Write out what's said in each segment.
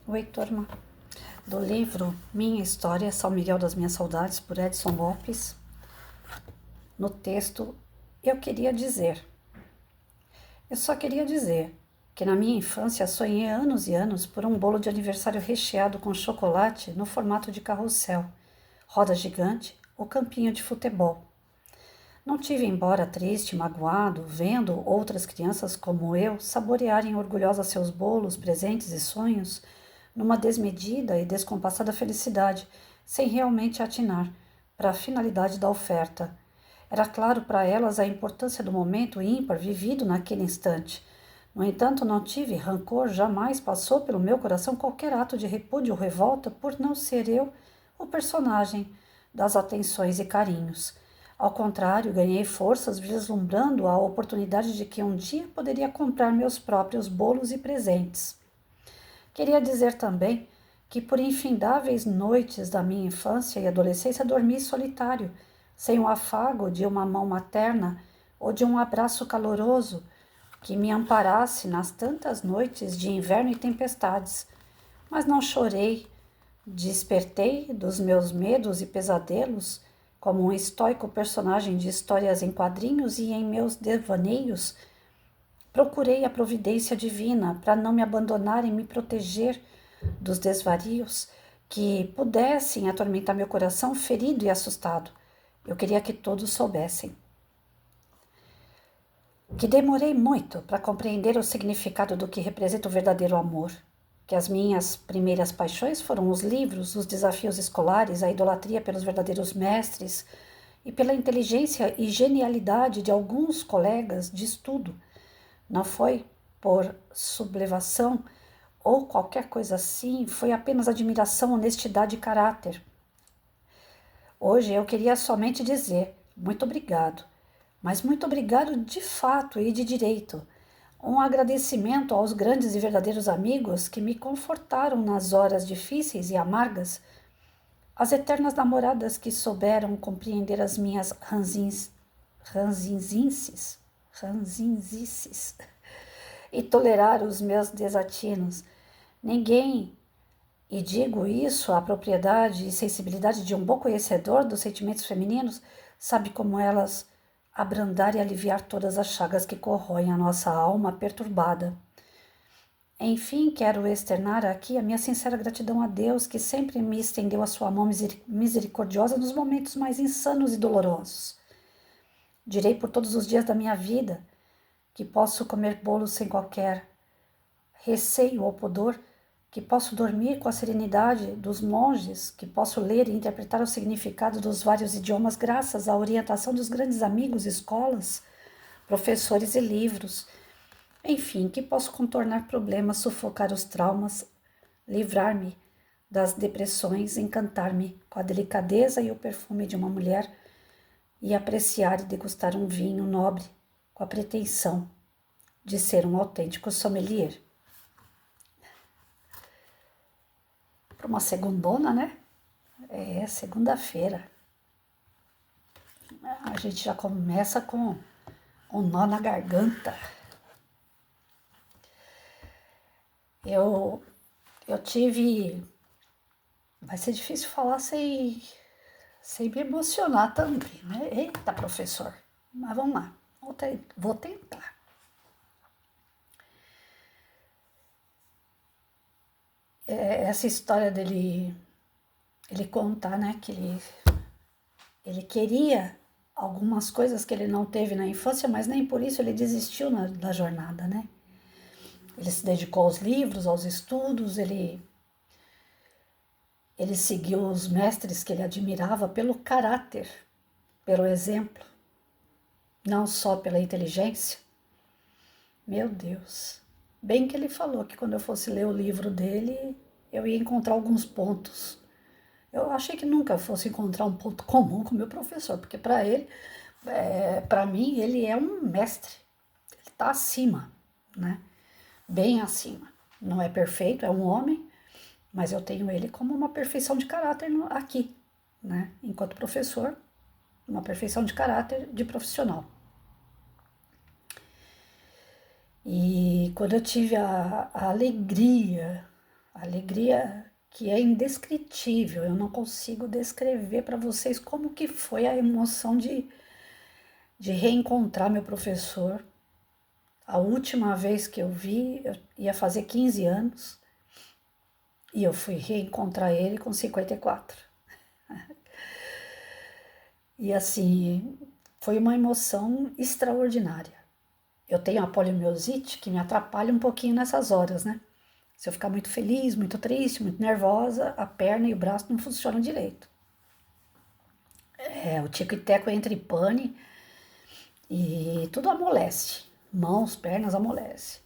Oi, turma. Do livro Minha História, São Miguel das Minhas Saudades, por Edson Lopes. No texto, eu só queria dizer que na minha infância sonhei anos e anos por um bolo de aniversário recheado com chocolate no formato de carrossel, roda gigante ou campinho de futebol. Não tive embora triste, magoado, vendo outras crianças como eu saborearem orgulhosas seus bolos, presentes e sonhos numa desmedida e descompassada felicidade, sem realmente atinar para a finalidade da oferta. Era claro para elas a importância do momento ímpar vivido naquele instante. No entanto, não tive rancor, jamais passou pelo meu coração qualquer ato de repúdio ou revolta por não ser eu o personagem das atenções e carinhos. Ao contrário, ganhei forças vislumbrando a oportunidade de que um dia poderia comprar meus próprios bolos e presentes. Queria dizer também que por infindáveis noites da minha infância e adolescência dormi solitário, sem o afago de uma mão materna ou de um abraço caloroso que me amparasse nas tantas noites de inverno e tempestades. Mas não chorei, despertei dos meus medos e pesadelos como um estoico personagem de histórias em quadrinhos e em meus devaneios. Procurei a providência divina para não me abandonar e me proteger dos desvarios que pudessem atormentar meu coração ferido e assustado. Eu queria que todos soubessem que demorei muito para compreender o significado do que representa o verdadeiro amor, que as minhas primeiras paixões foram os livros, os desafios escolares, a idolatria pelos verdadeiros mestres e pela inteligência e genialidade de alguns colegas de estudo. Não foi por sublevação ou qualquer coisa assim, foi apenas admiração, honestidade e caráter. Hoje eu queria somente dizer muito obrigado, mas muito obrigado de fato e de direito. Um agradecimento aos grandes e verdadeiros amigos que me confortaram nas horas difíceis e amargas, às eternas namoradas que souberam compreender as minhas ranzinzices e tolerar os meus desatinos. Ninguém, e digo isso à propriedade e sensibilidade de um bom conhecedor dos sentimentos femininos, sabe como elas abrandar e aliviar todas as chagas que corroem a nossa alma perturbada. Enfim, quero externar aqui a minha sincera gratidão a Deus, que sempre me estendeu a sua mão misericordiosa nos momentos mais insanos e dolorosos. Direi por todos os dias da minha vida que posso comer bolos sem qualquer receio ou pudor, que posso dormir com a serenidade dos monges, que posso ler e interpretar o significado dos vários idiomas graças à orientação dos grandes amigos, escolas, professores e livros. Enfim, que posso contornar problemas, sufocar os traumas, livrar-me das depressões, encantar-me com a delicadeza e o perfume de uma mulher e apreciar e degustar um vinho nobre com a pretensão de ser um autêntico sommelier. Para uma segundona, né? É segunda-feira. A gente já começa com um nó na garganta. Eu tive... Vai ser difícil falar sem me emocionar também, né? Eita, professor. Mas vamos lá. Vou tentar. Essa história dele... Ele contar, né? Que ele queria algumas coisas que ele não teve na infância, mas nem por isso ele desistiu da jornada, né? Ele se dedicou aos livros, aos estudos, ele seguiu os mestres que ele admirava pelo caráter, pelo exemplo, não só pela inteligência. Meu Deus, bem que ele falou que quando eu fosse ler o livro dele, eu ia encontrar alguns pontos. Eu achei que nunca fosse encontrar um ponto comum com o meu professor, porque para ele, para mim, ele é um mestre, ele está acima, né? Bem acima. Não é perfeito, é um homem, mas eu tenho ele como uma perfeição de caráter aqui, né? Enquanto professor, uma perfeição de caráter de profissional. E quando eu tive a alegria Alegria que é indescritível. Eu não consigo descrever para vocês como que foi a emoção de reencontrar meu professor. A última vez que eu vi, eu ia fazer 15 anos e eu fui reencontrar ele com 54. E assim, foi uma emoção extraordinária. Eu tenho a poliomielite que me atrapalha um pouquinho nessas horas, né? Se eu ficar muito feliz, muito triste, muito nervosa, a perna e o braço não funcionam direito. O tico e teco entra em pane e tudo amolece. Mãos, pernas amolece.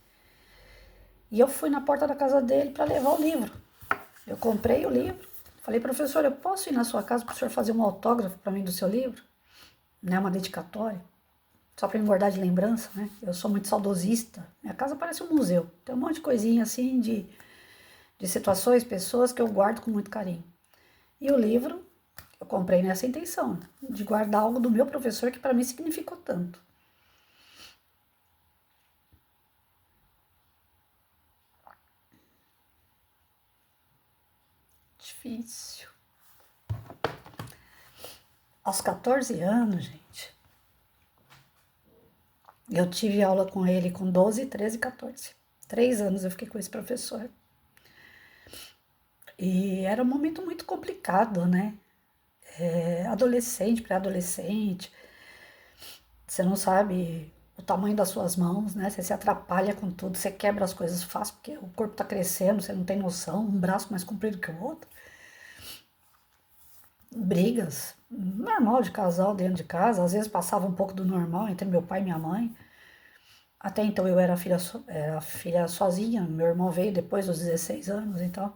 E eu fui na porta da casa dele para levar o livro. Eu comprei o livro. Falei, professor, eu posso ir na sua casa para o senhor fazer um autógrafo para mim do seu livro? Né, uma dedicatória. Só para me guardar de lembrança, né? Eu sou muito saudosista. Minha casa parece um museu. Tem um monte de coisinha assim de situações, pessoas que eu guardo com muito carinho. E o livro eu comprei nessa intenção, de guardar algo do meu professor que para mim significou tanto. Difícil. Aos 14 anos, gente, eu tive aula com ele com 12, 13, 14. 3 anos eu fiquei com esse professor. E era um momento muito complicado, né? Adolescente, pré-adolescente, você não sabe o tamanho das suas mãos, né? Você se atrapalha com tudo, você quebra as coisas fácil, porque o corpo tá crescendo, você não tem noção, um braço mais comprido que o outro. Brigas, normal de casal dentro de casa, às vezes passava um pouco do normal entre meu pai e minha mãe. Até então eu era filha sozinha, meu irmão veio depois dos 16 anos, então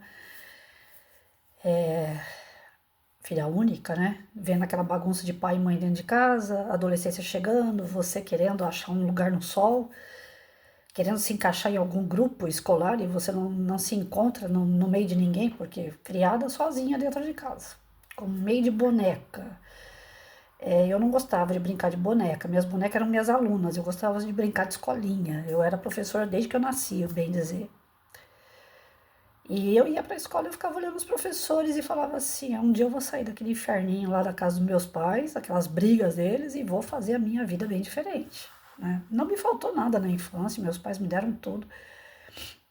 filha única, né? Vendo aquela bagunça de pai e mãe dentro de casa, adolescência chegando, você querendo achar um lugar no sol, querendo se encaixar em algum grupo escolar e você não se encontra no meio de ninguém, porque criada sozinha dentro de casa, com meio de boneca. Eu não gostava de brincar de boneca, minhas bonecas eram minhas alunas, eu gostava de brincar de escolinha, eu era professora desde que eu nasci, bem dizer. E eu ia para a escola e eu ficava olhando os professores e falava assim: um dia eu vou sair daquele inferninho lá da casa dos meus pais, aquelas brigas deles, e vou fazer a minha vida bem diferente. Né? Não me faltou nada na infância, meus pais me deram tudo,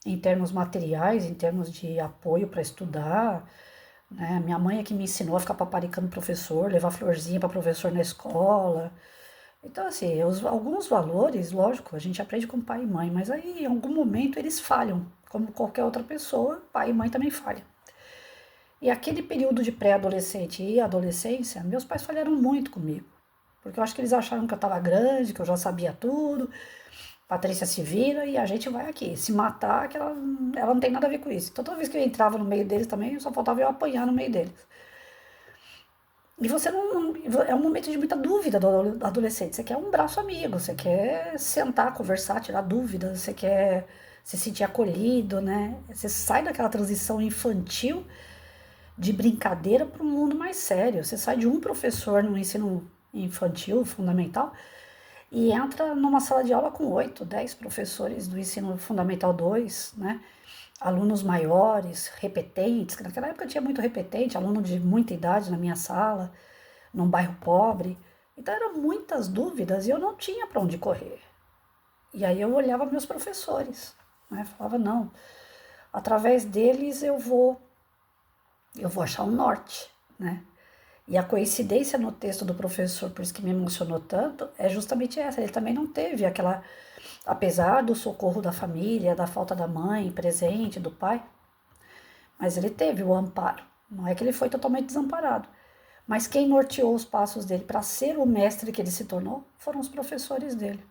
em termos materiais, em termos de apoio para estudar. Né? Minha mãe é que me ensinou a ficar paparicando professor, levar florzinha para professor na escola. Então, assim, alguns valores, lógico, a gente aprende com pai e mãe, mas aí em algum momento eles falham. Como qualquer outra pessoa, pai e mãe também falham. E aquele período de pré-adolescente e adolescência, meus pais falharam muito comigo. Porque eu acho que eles acharam que eu estava grande, que eu já sabia tudo. Patrícia se vira e a gente vai aqui. Se matar, que ela não tem nada a ver com isso. Então, toda vez que eu entrava no meio deles também, só faltava eu apanhar no meio deles. E você não. É um momento de muita dúvida do adolescente. Você quer um braço amigo, você quer sentar, conversar, tirar dúvidas, você quer se sentir acolhido, né? Você sai daquela transição infantil de brincadeira para um mundo mais sério. Você sai de um professor no ensino infantil, fundamental, e entra numa sala de aula com 8, 10 professores do ensino fundamental 2, né? Alunos maiores, repetentes, que naquela época tinha muito repetente, aluno de muita idade na minha sala, num bairro pobre. Então eram muitas dúvidas e eu não tinha para onde correr. E aí eu olhava meus professores, né? Falava, não, através deles eu vou achar um norte, né? E a coincidência no texto do professor, por isso que me emocionou tanto, é justamente essa. Ele também não teve aquela, apesar do socorro da família, da falta da mãe presente, do pai, mas ele teve o amparo. Não é que ele foi totalmente desamparado. Mas quem norteou os passos dele para ser o mestre que ele se tornou foram os professores dele.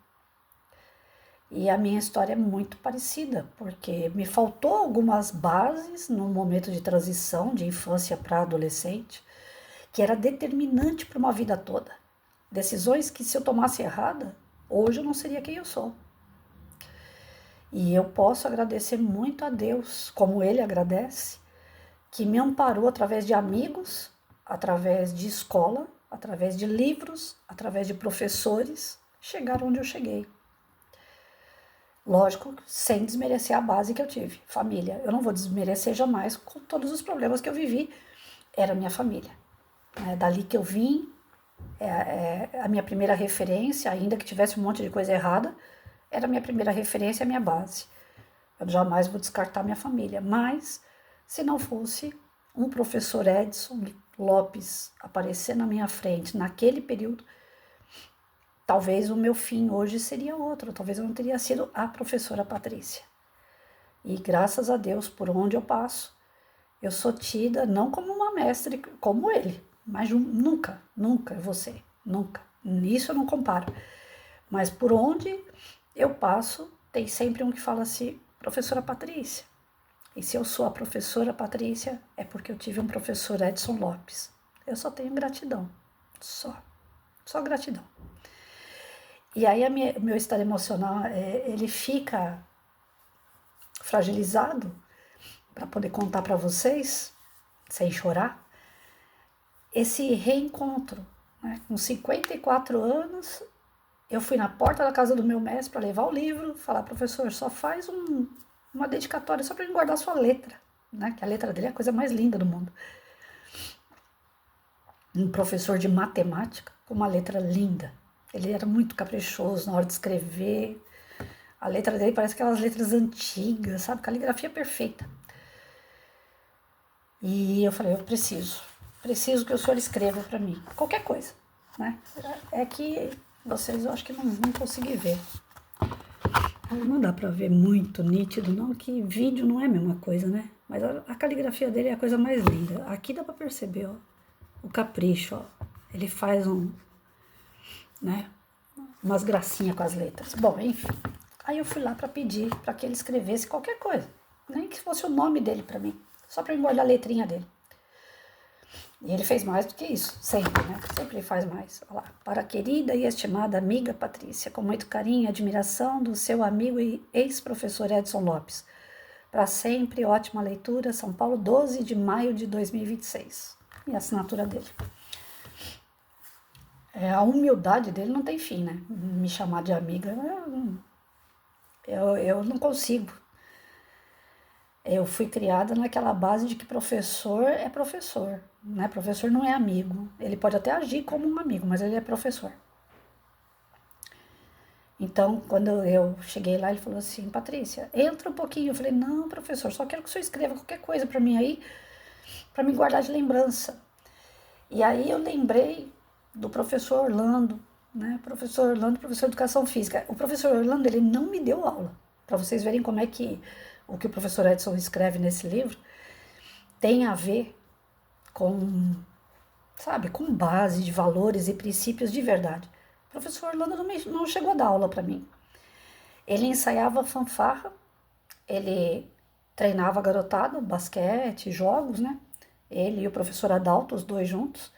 E a minha história é muito parecida, porque me faltou algumas bases no momento de transição de infância para adolescente, que era determinante para uma vida toda. Decisões que, se eu tomasse errada, hoje eu não seria quem eu sou. E eu posso agradecer muito a Deus, como Ele agradece, que me amparou através de amigos, através de escola, através de livros, através de professores, chegar onde eu cheguei. Lógico, sem desmerecer a base que eu tive, família. Eu não vou desmerecer jamais com todos os problemas que eu vivi, era minha família. É dali que eu vim, a minha primeira referência, ainda que tivesse um monte de coisa errada, era a minha primeira referência, a minha base. Eu jamais vou descartar minha família, mas se não fosse um professor Edson Lopes aparecer na minha frente naquele período, talvez o meu fim hoje seria outro, talvez eu não teria sido a professora Patrícia. E graças a Deus, por onde eu passo, eu sou tida não como uma mestre como ele, mas nunca, nunca eu vou ser, nunca. Nisso eu não comparo. Mas por onde eu passo, tem sempre um que fala assim, professora Patrícia. E se eu sou a professora Patrícia, é porque eu tive um professor Edson Lopes. Eu só tenho gratidão, só gratidão. E aí meu estado emocional, ele fica fragilizado para poder contar para vocês, sem chorar, esse reencontro. Né? Com 54 anos, eu fui na porta da casa do meu mestre para levar o livro, falar, professor, só faz uma dedicatória só para ele guardar sua letra, né? Que a letra dele é a coisa mais linda do mundo. Um professor de matemática com uma letra linda. Ele era muito caprichoso na hora de escrever. A letra dele parece aquelas letras antigas, sabe? Caligrafia perfeita. E eu falei, eu preciso que o senhor escreva para mim, qualquer coisa, né? É que vocês, eu acho que não consegui ver. Não dá para ver muito nítido, não, que vídeo não é a mesma coisa, né? Mas a caligrafia dele é a coisa mais linda. Aqui dá para perceber, ó, o capricho, ó. Ele faz né, umas gracinhas com as letras. Bom, enfim. Aí eu fui lá para pedir para que ele escrevesse qualquer coisa, nem que fosse o nome dele para mim, só para eu engordar a letrinha dele. E ele fez mais do que isso, sempre, né? Sempre ele faz mais. Olha lá. Para a querida e estimada amiga Patrícia, com muito carinho e admiração do seu amigo e ex-professor Edson Lopes. Para sempre, ótima leitura, São Paulo, 12 de maio de 2026. E a assinatura dele. A humildade dele não tem fim, né? Me chamar de amiga, eu não consigo. Eu fui criada naquela base de que professor é professor, né? Professor não é amigo. Ele pode até agir como um amigo, mas ele é professor. Então, quando eu cheguei lá, ele falou assim, Patrícia, entra um pouquinho. Eu falei, não, professor, só quero que o senhor escreva qualquer coisa para mim aí, para me guardar de lembrança. E aí eu lembrei do professor Orlando, né? Professor Orlando, professor de educação física. O professor Orlando, ele não me deu aula, para vocês verem como é que o que o professor Edson escreve nesse livro tem a ver com, sabe, com base de valores e princípios de verdade. O professor Orlando não chegou a dar aula para mim. Ele ensaiava fanfarra, ele treinava garotada, basquete, jogos, né? Ele e o professor Adalto, os dois juntos.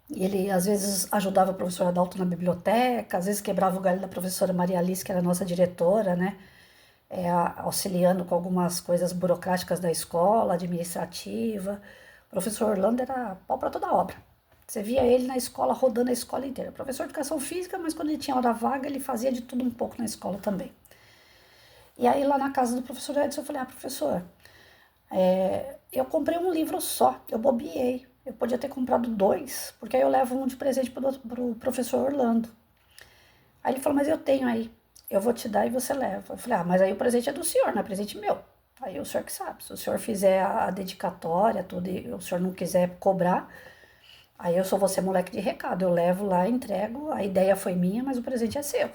Ele, às vezes, ajudava o professor Adalto na biblioteca, às vezes quebrava o galho da professora Maria Alice, que era a nossa diretora, né? Auxiliando com algumas coisas burocráticas da escola, administrativa. O professor Orlando era pau para toda obra. Você via ele na escola, rodando a escola inteira. Professor de educação física, mas quando ele tinha hora vaga, ele fazia de tudo um pouco na escola também. E aí, lá na casa do professor Edson, eu falei, professor, eu comprei um livro só, eu bobeei. Eu podia ter comprado 2, porque aí eu levo um de presente pro professor Orlando. Aí ele falou, mas eu tenho aí, eu vou te dar e você leva. Eu falei, mas aí o presente é do senhor, não é presente meu. Aí o senhor que sabe, se o senhor fizer a dedicatória, tudo, e o senhor não quiser cobrar, aí eu sou você moleque de recado, eu levo lá, entrego, a ideia foi minha, mas o presente é seu.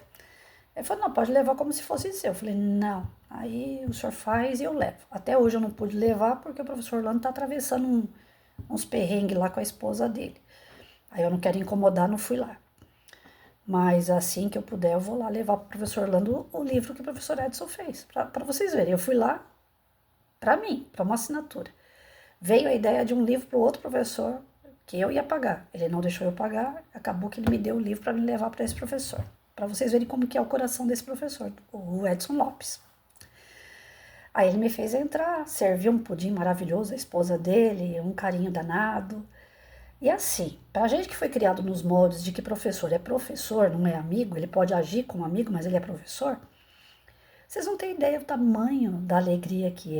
Ele falou, não, pode levar como se fosse seu. Eu falei, não, aí o senhor faz e eu levo. Até hoje eu não pude levar porque o professor Orlando tá atravessando uns perrengues lá com a esposa dele. Aí eu não quero incomodar, não fui lá. Mas assim que eu puder, eu vou lá levar para o professor Orlando o livro que o professor Edson fez. Para vocês verem, eu fui lá para mim, para uma assinatura. Veio a ideia de um livro para o outro professor que eu ia pagar. Ele não deixou eu pagar, acabou que ele me deu o livro para me levar para esse professor. Para vocês verem como que é o coração desse professor, o Edson Lopes. Aí ele me fez entrar, serviu um pudim maravilhoso, a esposa dele, um carinho danado. E assim, para a gente que foi criado nos moldes de que professor é professor, não é amigo, ele pode agir como amigo, mas ele é professor, vocês não têm ideia do tamanho da alegria que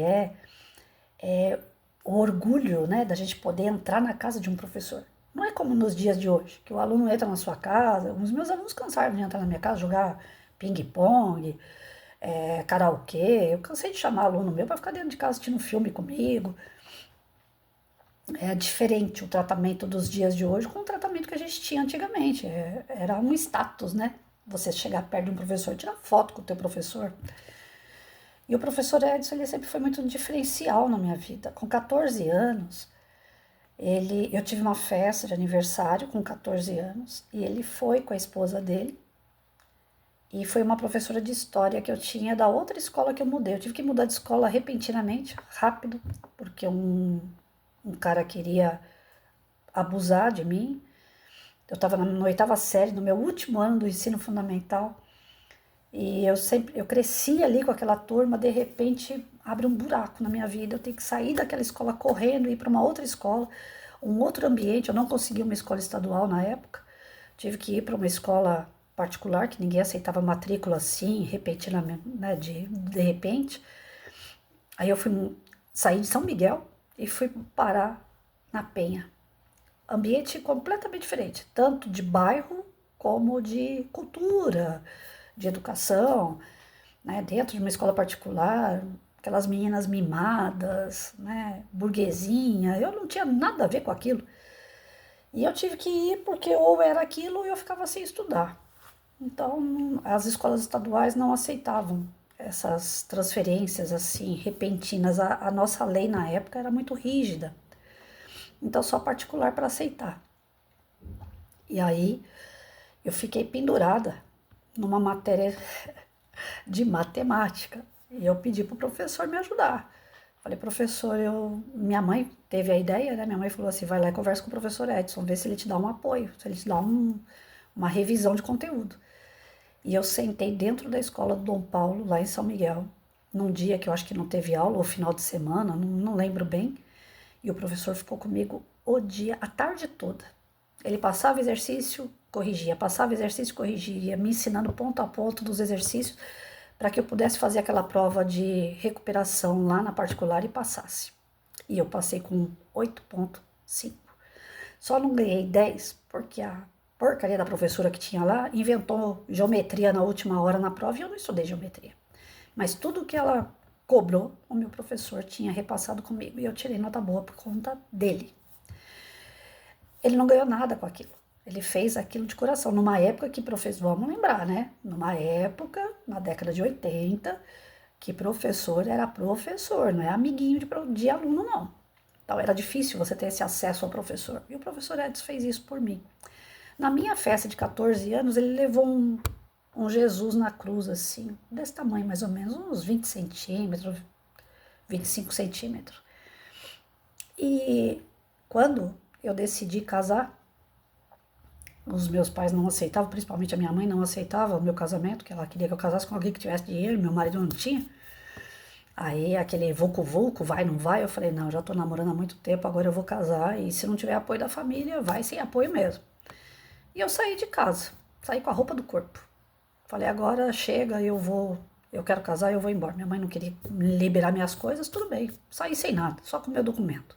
o orgulho, né, da gente poder entrar na casa de um professor. Não é como nos dias de hoje, que o aluno entra na sua casa. Os meus alunos cansaram de entrar na minha casa, jogar ping-pong, karaokê. Eu cansei de chamar aluno meu para ficar dentro de casa assistindo filme comigo. É diferente o tratamento dos dias de hoje com o tratamento que a gente tinha antigamente. Era um status, né? Você chegar perto de um professor, tirar foto com o teu professor. E o professor Edson, ele sempre foi muito diferencial na minha vida. Com 14 anos, eu tive uma festa de aniversário com 14 anos e ele foi com a esposa dele. E foi uma professora de história que eu tinha da outra escola que eu mudei. Eu tive que mudar de escola repentinamente, rápido, porque um cara queria abusar de mim. Eu estava na oitava série, no meu último ano do ensino fundamental. E eu cresci ali com aquela turma, de repente abre um buraco na minha vida. Eu tenho que sair daquela escola correndo e ir para uma outra escola, um outro ambiente. Eu não consegui uma escola estadual na época. Tive que ir para uma escola particular, que ninguém aceitava matrícula assim, repentinamente, né, de repente. Aí eu saí de São Miguel e fui parar na Penha. Ambiente completamente diferente, tanto de bairro como de cultura, de educação, né, dentro de uma escola particular, aquelas meninas mimadas, né, burguesinha, eu não tinha nada a ver com aquilo. E eu tive que ir porque ou era aquilo ou eu ficava sem estudar. Então, as escolas estaduais não aceitavam essas transferências assim repentinas. A nossa lei na época era muito rígida. Então, só particular para aceitar. E aí, eu fiquei pendurada numa matéria de matemática. E eu pedi para o professor me ajudar. Falei, professor, minha mãe teve a ideia, né? Minha mãe falou assim, vai lá e conversa com o professor Edson, vê se ele te dá um apoio, se ele te dá uma revisão de conteúdo. E eu sentei dentro da escola do Dom Paulo, lá em São Miguel, num dia que eu acho que não teve aula, ou final de semana, não lembro bem. E o professor ficou comigo o dia, a tarde toda. Ele passava exercício, corrigia, passava exercício, corrigia, me ensinando ponto a ponto dos exercícios para que eu pudesse fazer aquela prova de recuperação lá na particular e passasse. E eu passei com 8,5. Só não ganhei 10 porque a porcaria da professora que tinha lá inventou geometria na última hora na prova e eu não estudei geometria. Mas tudo que ela cobrou, o meu professor tinha repassado comigo e eu tirei nota boa por conta dele. Ele não ganhou nada com aquilo. Ele fez aquilo de coração. Numa época que professor, vamos lembrar, né? Numa época, na década de 80, que professor era professor, não é amiguinho de aluno, não. Então era difícil você ter esse acesso ao professor. E o professor Edson fez isso por mim. Na minha festa de 14 anos, ele levou um Jesus na cruz, assim, desse tamanho mais ou menos, uns 20 centímetros, 25 centímetros. E quando eu decidi casar, os meus pais não aceitavam, principalmente a minha mãe não aceitava o meu casamento, que ela queria que eu casasse com alguém que tivesse dinheiro, meu marido não tinha. Aí aquele vulco-vulco, vai, não vai, eu falei, não, já tô namorando há muito tempo, agora eu vou casar, e se não tiver apoio da família, vai sem apoio mesmo. E eu saí de casa, saí com a roupa do corpo. Falei, agora chega, eu quero casar, eu vou embora. Minha mãe não queria liberar minhas coisas, tudo bem, saí sem nada, só com meu documento.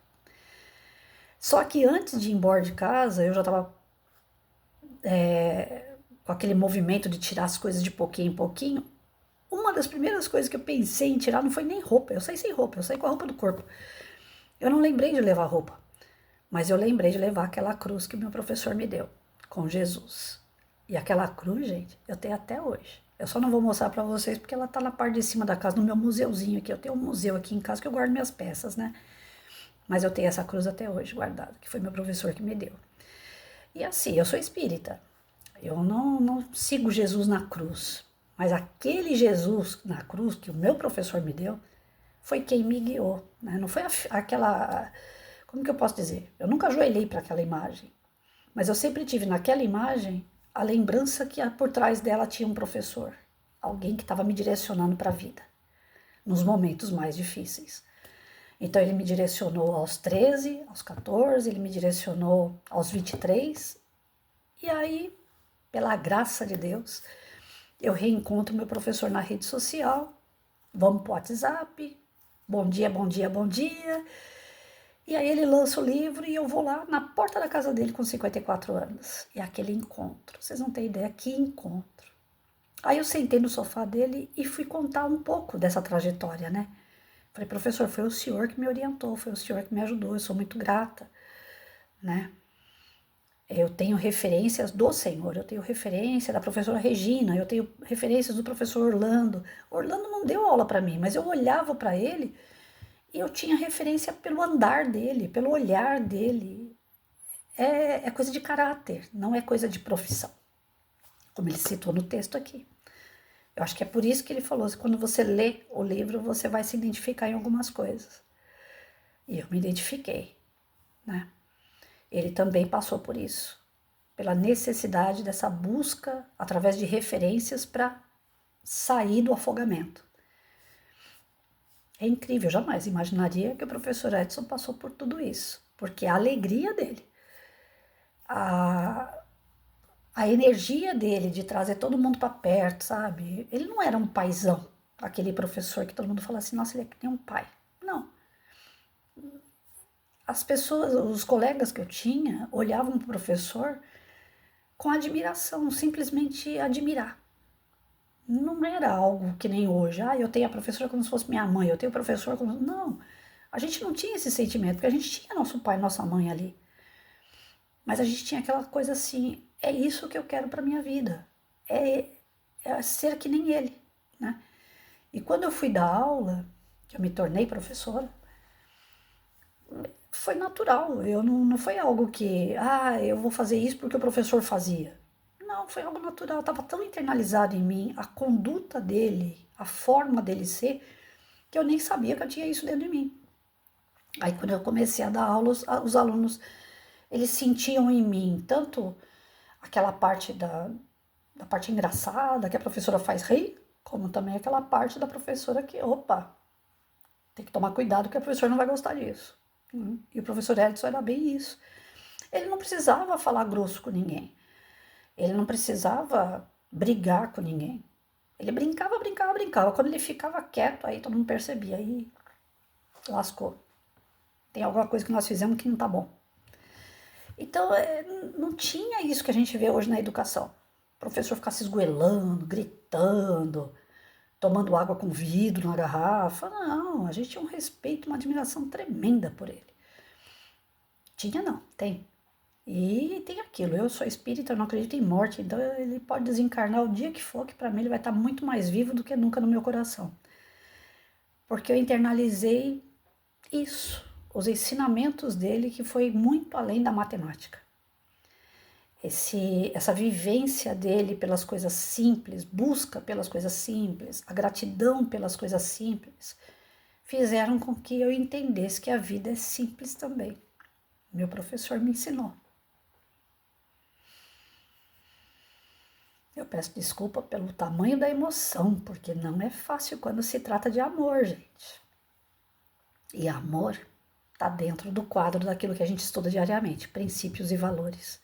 Só que antes de ir embora de casa, eu já tava com aquele movimento de tirar as coisas de pouquinho em pouquinho. Uma das primeiras coisas que eu pensei em tirar não foi nem roupa, eu saí sem roupa, eu saí com a roupa do corpo. Eu não lembrei de levar roupa, mas eu lembrei de levar aquela cruz que o meu professor me deu, com Jesus. E aquela cruz, gente, eu tenho até hoje. Eu só não vou mostrar pra vocês porque ela tá na parte de cima da casa, no meu museuzinho aqui. Eu tenho um museu aqui em casa que eu guardo minhas peças, né? Mas eu tenho essa cruz até hoje guardada, que foi meu professor que me deu. E assim, eu sou espírita. Eu não sigo Jesus na cruz. Mas aquele Jesus na cruz que o meu professor me deu foi quem me guiou. Né? Não foi aquela. Como que eu posso dizer? Eu nunca ajoelhei para aquela imagem. Mas eu sempre tive naquela imagem a lembrança que por trás dela tinha um professor. Alguém que estava me direcionando para a vida. Nos momentos mais difíceis. Então ele me direcionou aos 13, aos 14, ele me direcionou aos 23. E aí, pela graça de Deus, eu reencontro meu professor na rede social, vamos pro WhatsApp, bom dia, bom dia, bom dia. E aí ele lança o livro e eu vou lá na porta da casa dele com 54 anos. E aquele encontro, vocês não têm ideia que encontro. Aí eu sentei no sofá dele e fui contar um pouco dessa trajetória, né? Falei, professor, foi o senhor que me orientou, foi o senhor que me ajudou, eu sou muito grata, né? Eu tenho referências do Senhor, eu tenho referência da professora Regina, eu tenho referências do professor Orlando. Orlando não deu aula para mim, mas eu olhava para ele e eu tinha referência pelo andar dele, pelo olhar dele. É coisa de caráter, não é coisa de profissão, como ele citou no texto aqui. Eu acho que é por isso que ele falou, que quando você lê o livro, você vai se identificar em algumas coisas. E eu me identifiquei, né? Ele também passou por isso, pela necessidade dessa busca através de referências para sair do afogamento. É incrível, eu jamais imaginaria que o professor Edson passou por tudo isso, porque a alegria dele, a, a energia dele de trazer todo mundo para perto, sabe? Ele não era um paizão, aquele professor que todo mundo fala assim, nossa, ele é que nem um pai. Não. As pessoas, os colegas que eu tinha, olhavam para o professor com admiração, simplesmente admirar. Não era algo que nem hoje, eu tenho a professora como se fosse minha mãe, eu tenho o professor como... Não, a gente não tinha esse sentimento, porque a gente tinha nosso pai e nossa mãe ali. Mas a gente tinha aquela coisa assim, é isso que eu quero para minha vida, é, é ser que nem ele, né? E quando eu fui dar aula, que eu me tornei professora, foi natural, eu não foi algo que, eu vou fazer isso porque o professor fazia. Não, foi algo natural, estava tão internalizado em mim, a conduta dele, a forma dele ser, que eu nem sabia que eu tinha isso dentro de mim. Aí quando eu comecei a dar aula, os alunos, eles sentiam em mim tanto aquela parte da parte engraçada, que a professora faz rir, como também aquela parte da professora que, opa, tem que tomar cuidado que a professora não vai gostar disso. E o professor Edson era bem isso. Ele não precisava falar grosso com ninguém. Ele não precisava brigar com ninguém. Ele brincava, brincava, brincava. Quando ele ficava quieto, aí todo mundo percebia. Aí lascou. Tem alguma coisa que nós fizemos que não tá bom. Então, não tinha isso que a gente vê hoje na educação. O professor ficar se esgoelando, gritando, tomando água com vidro na garrafa. Não, a gente tinha um respeito, uma admiração tremenda por ele. Tinha não, tem. E tem aquilo, eu sou espírita, eu não acredito em morte, então ele pode desencarnar o dia que for, que para mim ele vai estar muito mais vivo do que nunca no meu coração. Porque eu internalizei isso, os ensinamentos dele, que foi muito além da matemática. Essa vivência dele pelas coisas simples, busca pelas coisas simples, a gratidão pelas coisas simples, fizeram com que eu entendesse que a vida é simples também. Meu professor me ensinou. Eu peço desculpa pelo tamanho da emoção, porque não é fácil quando se trata de amor, gente. E amor está dentro do quadro daquilo que a gente estuda diariamente, princípios e valores.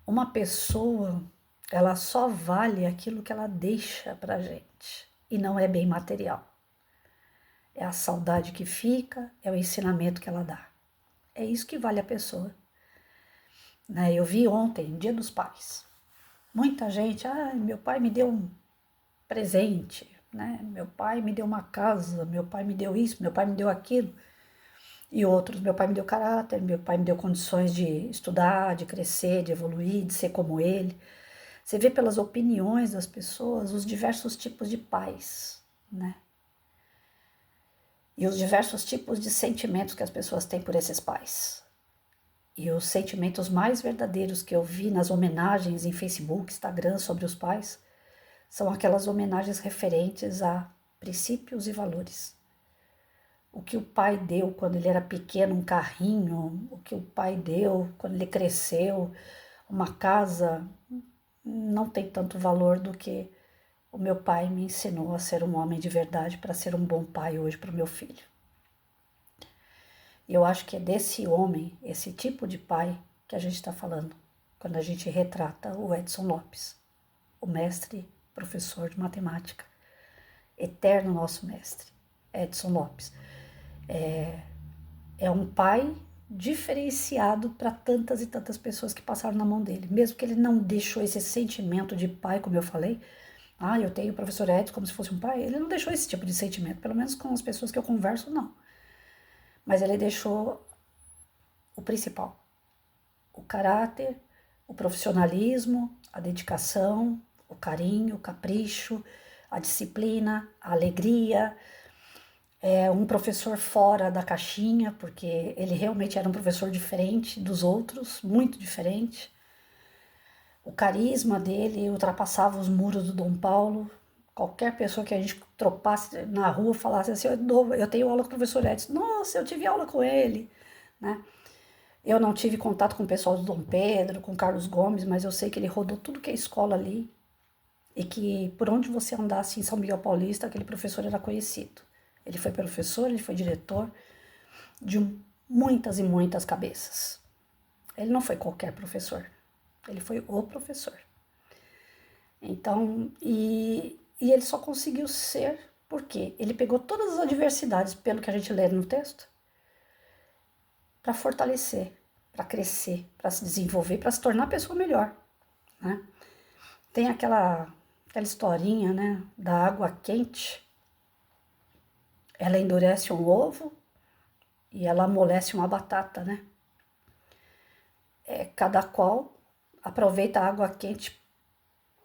Uma pessoa, ela só vale aquilo que ela deixa pra gente, e não é bem material. É a saudade que fica, é o ensinamento que ela dá. É isso que vale a pessoa. Eu vi ontem, Dia dos Pais, muita gente, meu pai me deu um presente, né? Meu pai me deu uma casa, meu pai me deu isso, meu pai me deu aquilo. E outros, meu pai me deu caráter, meu pai me deu condições de estudar, de crescer, de evoluir, de ser como ele. Você vê pelas opiniões das pessoas os diversos tipos de pais, né? E os diversos tipos de sentimentos que as pessoas têm por esses pais. E os sentimentos mais verdadeiros que eu vi nas homenagens em Facebook, Instagram sobre os pais, são aquelas homenagens referentes a princípios e valores. O que o pai deu quando ele era pequeno, um carrinho, o que o pai deu quando ele cresceu, uma casa, não tem tanto valor do que o meu pai me ensinou a ser um homem de verdade para ser um bom pai hoje para o meu filho. E eu acho que é desse homem, esse tipo de pai, que a gente está falando, quando a gente retrata o Edson Lopes, o mestre, professor de matemática, eterno nosso mestre, Edson Lopes. É um pai diferenciado para tantas e tantas pessoas que passaram na mão dele. Mesmo que ele não deixou esse sentimento de pai, como eu falei, eu tenho o professor Edson como se fosse um pai, ele não deixou esse tipo de sentimento, pelo menos com as pessoas que eu converso, não. Mas ele deixou o principal, o caráter, o profissionalismo, a dedicação, o carinho, o capricho, a disciplina, a alegria. É um professor fora da caixinha, porque ele realmente era um professor diferente dos outros, muito diferente. O carisma dele ultrapassava os muros do Dom Paulo. Qualquer pessoa que a gente tropasse na rua falasse assim, eu tenho aula com o professor Edson. Nossa, eu tive aula com ele, né? Eu não tive contato com o pessoal do Dom Pedro, com Carlos Gomes, mas eu sei que ele rodou tudo que é escola ali e que por onde você andasse em São Miguel Paulista, aquele professor era conhecido. Ele foi professor, ele foi diretor de muitas e muitas cabeças. Ele não foi qualquer professor, ele foi o professor. Então, e ele só conseguiu ser porque ele pegou todas as adversidades, pelo que a gente lê no texto, para fortalecer, para crescer, para se desenvolver, para se tornar uma pessoa melhor, né? Tem aquela historinha, né, da água quente. Ela endurece um ovo e ela amolece uma batata, né? Cada qual aproveita a água quente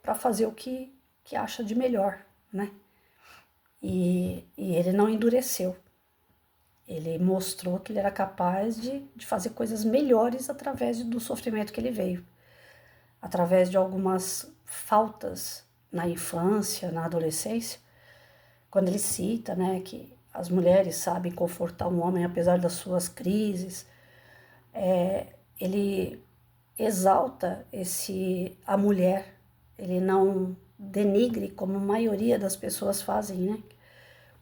para fazer o que acha de melhor, né? E ele não endureceu. Ele mostrou que ele era capaz de fazer coisas melhores através do sofrimento que ele veio. Através de algumas faltas na infância, na adolescência, quando ele cita, né, que as mulheres sabem confortar um homem apesar das suas crises, ele exalta a mulher, ele não denigre como a maioria das pessoas fazem, né?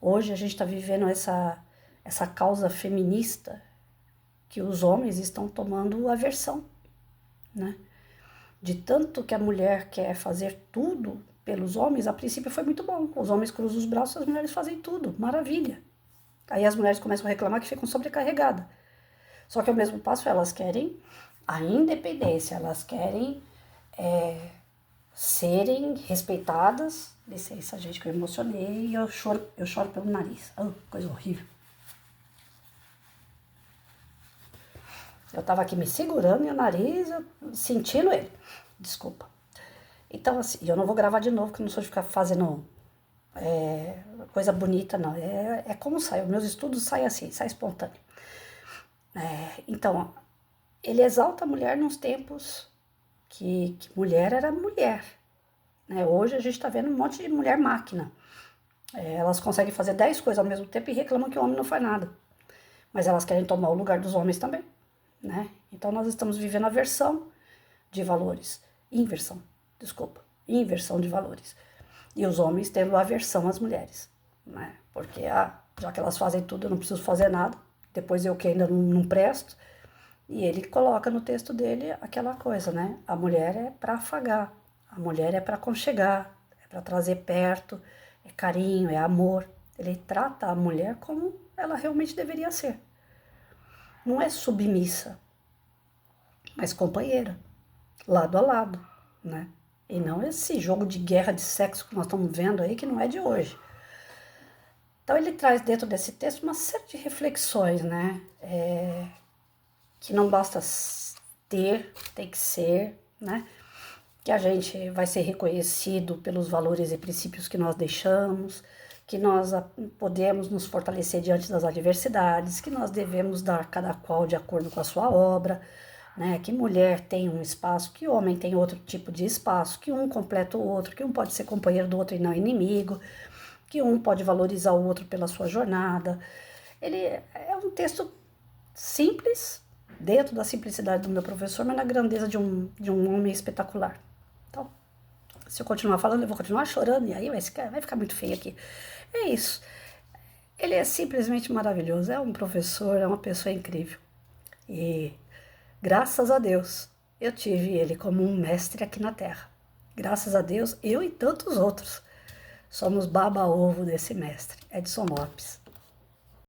Hoje a gente está vivendo essa causa feminista que os homens estão tomando aversão, né? De tanto que a mulher quer fazer tudo pelos homens, a princípio foi muito bom. Os homens cruzam os braços, as mulheres fazem tudo, maravilha. Aí as mulheres começam a reclamar que ficam sobrecarregadas. Só que ao mesmo passo elas querem a independência, elas querem serem respeitadas. Licença, gente, que eu emocionei e eu choro pelo nariz. Coisa horrível. Eu tava aqui me segurando e o nariz, sentindo ele. Desculpa. Então, assim, eu não vou gravar de novo, porque eu não sou de ficar fazendo coisa bonita, não. É como sai. Os meus estudos saem assim, sai espontâneo. Então, ele exalta a mulher nos tempos que mulher era mulher. Né? Hoje a gente está vendo um monte de mulher máquina. Elas conseguem fazer 10 coisas ao mesmo tempo e reclamam que o homem não faz nada. Mas elas querem tomar o lugar dos homens também. Né? Então nós estamos vivendo a versão de valores. Inversão de valores. E os homens tendo aversão às mulheres. Né? Porque, já que elas fazem tudo, eu não preciso fazer nada. Depois eu que ainda não presto. E ele coloca no texto dele aquela coisa, né? A mulher é para afagar, a mulher é para aconchegar, é para trazer perto, é carinho, é amor. Ele trata a mulher como ela realmente deveria ser. Não é submissa, mas companheira, lado a lado, né? E não esse jogo de guerra de sexo que nós estamos vendo aí, que não é de hoje. Então ele traz dentro desse texto uma série de reflexões, né? Que não basta ter, tem que ser, né? Que a gente vai ser reconhecido pelos valores e princípios que nós deixamos, que nós podemos nos fortalecer diante das adversidades, que nós devemos dar cada qual de acordo com a sua obra, né? Que mulher tem um espaço, que homem tem outro tipo de espaço, que um completa o outro, que um pode ser companheiro do outro e não inimigo, que um pode valorizar o outro pela sua jornada. Ele é um texto simples, dentro da simplicidade do meu professor, mas na grandeza de um homem espetacular. Então, se eu continuar falando, eu vou continuar chorando, e aí vai ficar muito feio aqui. É isso. Ele é simplesmente maravilhoso, é um professor, é uma pessoa incrível. E graças a Deus eu tive ele como um mestre aqui na Terra. Graças a Deus, eu e tantos outros somos baba-ovo desse mestre, Edson Lopes.